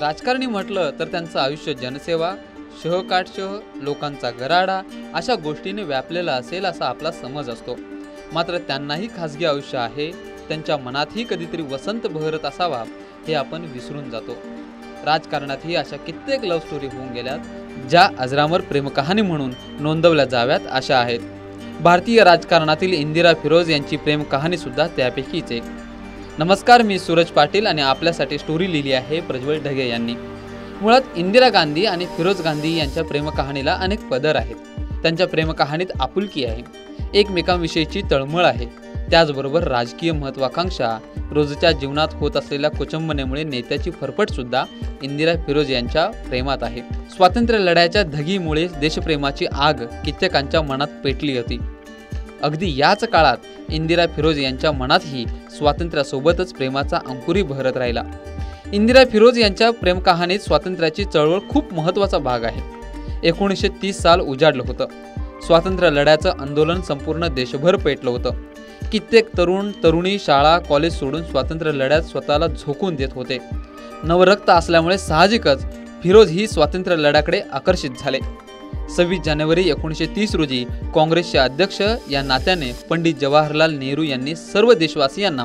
राजकारणी म्हटलं तर त्यांचं आयुष्य जनसेवा, शहकाटशह, लोकांचा गराडा अशा गोष्टींनी व्यापलेलं असेल असा आपला समज असतो. मात्र त्यांनाही खासगी आयुष्य आहे, त्यांच्या मनातही कधीतरी वसंत बहरत असावा हे आपण विसरून जातो. राजकारणातही अशा कित्येक लव्ह स्टोरी होऊन गेल्यात, ज्या अजरामर प्रेमकहाणी म्हणून नोंदवल्या जाव्यात अशा आहेत. भारतीय राजकारणातील इंदिरा फिरोज यांची प्रेमकहाणीसुद्धा त्यापैकीच एक. नमस्कार, मी सूरज पाटील आणि आपल्यासाठी स्टोरी लिहिली आहे प्रज्वल ढगे यांनी. मुळात इंदिरा गांधी आणि फिरोज गांधी यांच्या प्रेमकहाणीला अनेक पदर आहेत. त्यांच्या प्रेमकहाणीत आपुलकी आहे, एकमेकांविषयीची तळमळ आहे, त्याचबरोबर राजकीय महत्त्वाकांक्षा, रोजच्या जीवनात होत असलेल्या कुचंबनेमुळे नेत्याची फरफटसुद्धा इंदिरा फिरोज यांच्या प्रेमात आहे. स्वातंत्र्य लढ्याच्या धगीमुळे देशप्रेमाची आग कित्येकांच्या मनात पेटली होती. अगदी याच काळात इंदिरा फिरोज यांच्या मनातही स्वातंत्र्यासोबतच प्रेमाचा अंकुरी बहरत राहिला. इंदिरा फिरोज यांच्या प्रेमकहाणीत स्वातंत्र्याची चळवळ खूप महत्त्वाचा भाग आहे. 1930 साल उजाडलं होतं. स्वातंत्र्य लढ्याचं आंदोलन संपूर्ण देशभर पेटलं होतं. कित्येक तरुण तरुणी शाळा कॉलेज सोडून स्वातंत्र्य लढ्यात स्वतःला झोकून देत होते. नवरक्त असल्यामुळे साहजिकच फिरोज ही स्वातंत्र्य लढ्याकडे आकर्षित झाले. 26 जानेवारी 1930 रोजी काँग्रेसचे अध्यक्ष या नात्याने पंडित जवाहरलाल नेहरू यांनी सर्व देशवासियांना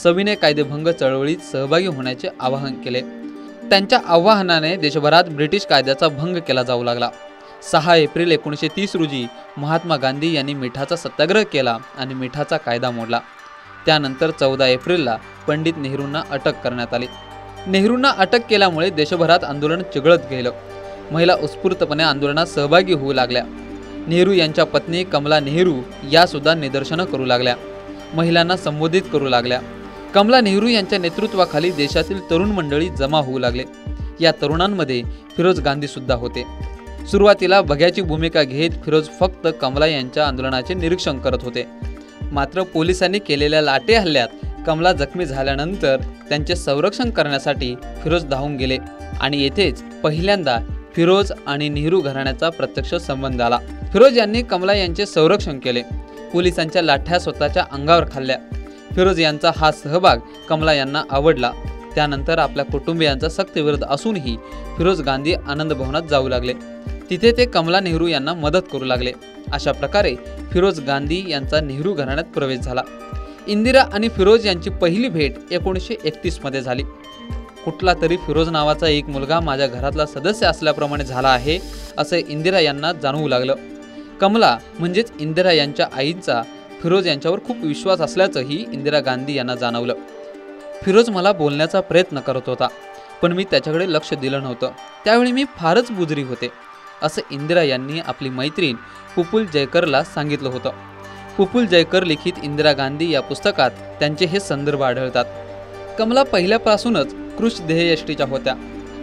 सविनय कायदेभंग चळवळीत सहभागी होण्याचे आवाहन केले. त्यांच्या आवाहनाने देशभरात ब्रिटिश कायद्याचा भंग केला जाऊ लागला. 6 एप्रिल 1930 रोजी महात्मा गांधी यांनी मिठाचा सत्याग्रह केला आणि मिठाचा कायदा मोडला. त्यानंतर 14 एप्रिलला पंडित नेहरूंना अटक करण्यात आली. नेहरूंना अटक केल्यामुळे देशभरात आंदोलन चिघळत गेलं. महिला उत्स्फूर्तपणे आंदोलनात सहभागी होऊ लागल्या. नेहरू यांच्या पत्नी कमला नेहरू या सुद्धा निदर्शनं करू लागल्या, महिलांना संबोधित करू लागल्या. कमला नेहरू यांच्या नेतृत्वाखाली देशातील तरुण मंडळी जमा होऊ लागले. या तरुणांमध्ये फिरोज गांधी सुद्धा होते. सुरुवातीला बघ्याची भूमिका घेत फिरोज फक्त कमला यांच्या आंदोलनाचे निरीक्षण करत होते. मात्र पोलिसांनी केलेल्या लाटे हल्ल्यात कमला जखमी झाल्यानंतर त्यांचे संरक्षण करण्यासाठी फिरोज धावून गेले आणि येथेच पहिल्यांदा फिरोज आणि नेहरू घराण्याचा प्रत्यक्ष संबंध आला. फिरोज यांनी कमला यांचे संरक्षण केले. पोलिसांच्या लाठ्या स्वतःच्या अंगावर खाल्ल्या. फिरोज यांचा हा सहभाग कमला यांना आवडला. त्यानंतर आपल्या कुटुंबियांचा सक्त विरोध असूनही फिरोज गांधी आनंद भवनात जाऊ लागले. तिथे ते कमला नेहरू यांना मदत करू लागले. अशा प्रकारे फिरोज गांधी यांचा नेहरू घराण्यात प्रवेश झाला. इंदिरा आणि फिरोज यांची पहिली भेट 1931 मध्ये झाली. कुठला तरी फिरोज नावाचा एक मुलगा माझ्या घरातला सदस्य असल्याप्रमाणे झाला आहे असे इंदिरा यांना जाणवू लागलं. कमला म्हणजेच इंदिरा यांच्या आईचा फिरोज यांच्यावर खूप विश्वास असल्याचंही इंदिरा गांधी यांना जाणवलं. फिरोज मला बोलण्याचा प्रयत्न करत होता, पण मी त्याच्याकडे लक्ष दिलं नव्हतं. त्यावेळी मी फारच बुजरी होते असं इंदिरा यांनी आपली मैत्रीण पुपुल जयकरला सांगितलं होतं. पुपुल जयकर लिखित इंदिरा गांधी या पुस्तकात त्यांचे हे संदर्भ आढळतात. कमला पहिल्यापासूनच कृश ध्येयष्टीच्या होत्या.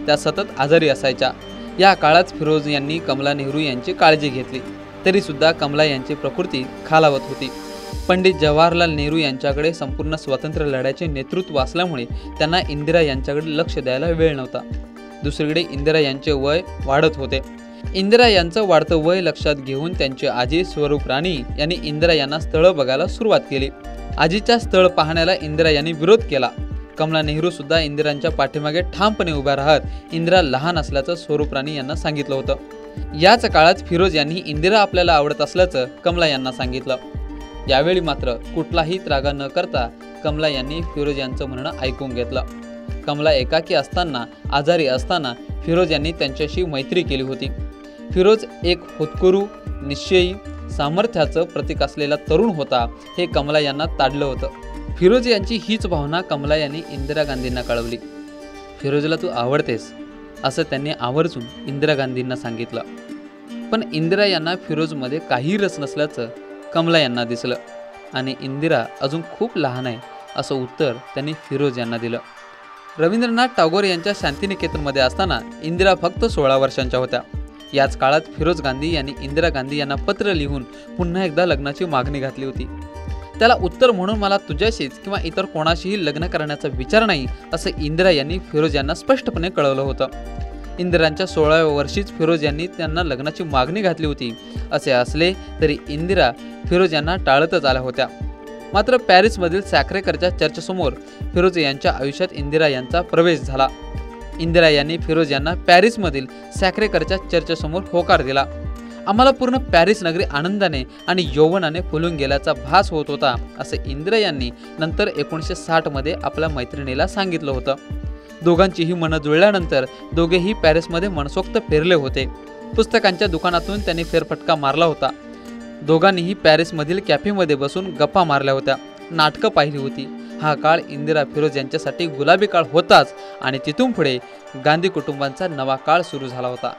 त्या सतत आजारी असायच्या. या काळात फिरोज यांनी कमला नेहरू यांची काळजी घेतली. तरीसुद्धा कमला यांची प्रकृती खालावत होती. पंडित जवाहरलाल नेहरू यांच्याकडे संपूर्ण स्वातंत्र्य लढ्याचे नेतृत्व असल्यामुळे त्यांना इंदिरा यांच्याकडे लक्ष द्यायला वेळ नव्हता. दुसरीकडे इंदिरा यांचे वय वाढत होते. इंदिरा यांचं वाढतं वय लक्षात घेऊन त्यांचे आजी स्वरूप राणी यांनी इंदिरा यांना स्थळं बघायला सुरुवात केली. आजीच्या स्थळ पाहण्याला इंदिरा यांनी विरोध केला. कमला नेहरू सुद्धा इंदिरांच्या पाठीमागे ठामपणे उभ्या राहत इंदिरा लहान असल्याचं स्वरूप राणी यांना सांगितलं होतं. याच काळात फिरोज यांनी इंदिरा आपल्याला आवडत असल्याचं कमला यांना सांगितलं. यावेळी मात्र कुठलाही त्रागा न करता कमला यांनी फिरोज यांचं म्हणणं ऐकून घेतलं. कमला एकाकी असताना, आजारी असताना फिरोज यांनी त्यांच्याशी मैत्री केली होती. फिरोज एक होतकरू, निश्चयी, सामर्थ्याचं प्रतीक असलेला तरुण होता हे कमला यांना ताडलं होतं. फिरोज यांची हीच भावना कमला यांनी इंदिरा गांधींना कळवली. फिरोजला तू आवडतेस असं त्यांनी आवर्जून इंदिरा गांधींना सांगितलं. पण इंदिरा यांना फिरोजमध्ये काही रस नसल्याचं कमला यांना दिसलं आणि इंदिरा अजून खूप लहान आहे असं उत्तर त्यांनी फिरोज यांना दिलं. रवींद्रनाथ टागोर यांच्या शांतिनिकेतनमध्ये असताना इंदिरा फक्त 16 वर्षांच्या होत्या. याच काळात फिरोज गांधी यांनी इंदिरा गांधी यांना पत्र लिहून पुन्हा एकदा लग्नाची मागणी घातली होती. त्याला उत्तर म्हणून मला तुझ्याशीच किंवा इतर कोणाशीही लग्न करण्याचा विचार नाही असं इंदिरा यांनी फिरोज यांना स्पष्टपणे कळवलं होतं. इंदिरांच्या 16व्या वर्षीच फिरोज यांनी त्यांना लग्नाची मागणी घातली होती. असे असले तरी इंदिरा फिरोज यांना टाळतच आल्या होत्या. मात्र पॅरिसमधील सॅक्रेकरच्या चर्चसमोर फिरोज यांच्या आयुष्यात इंदिरा यांचा प्रवेश झाला. इंदिरा यांनी फिरोज यांना पॅरिसमधील सॅक्रेकरच्या चर्चेसमोर होकार दिला. आम्हाला पूर्ण पॅरिस नगरी आनंदाने आणि यौवनाने फुलून गेल्याचा भास होत होता, असे इंदिरा यांनी नंतर 1960 मध्ये आपल्या मैत्रिणीला सांगितलं होतं. दोघांचीही मनं जुळल्यानंतर दोघेही पॅरिसमध्ये मनसोक्त फिरले होते. पुस्तकांच्या दुकानातून त्यांनी फेरफटका मारला होता. दोघांनीही पॅरिसमधील कॅफेमध्ये बसून गप्पा मारल्या होत्या, नाटकं पाहिली होती. हा काळ इंदिरा फिरोज यांच्यासाठी गुलाबी काळ होताच आणि तिथून पुढे गांधी कुटुंबांचा नवा काळ सुरू झाला होता.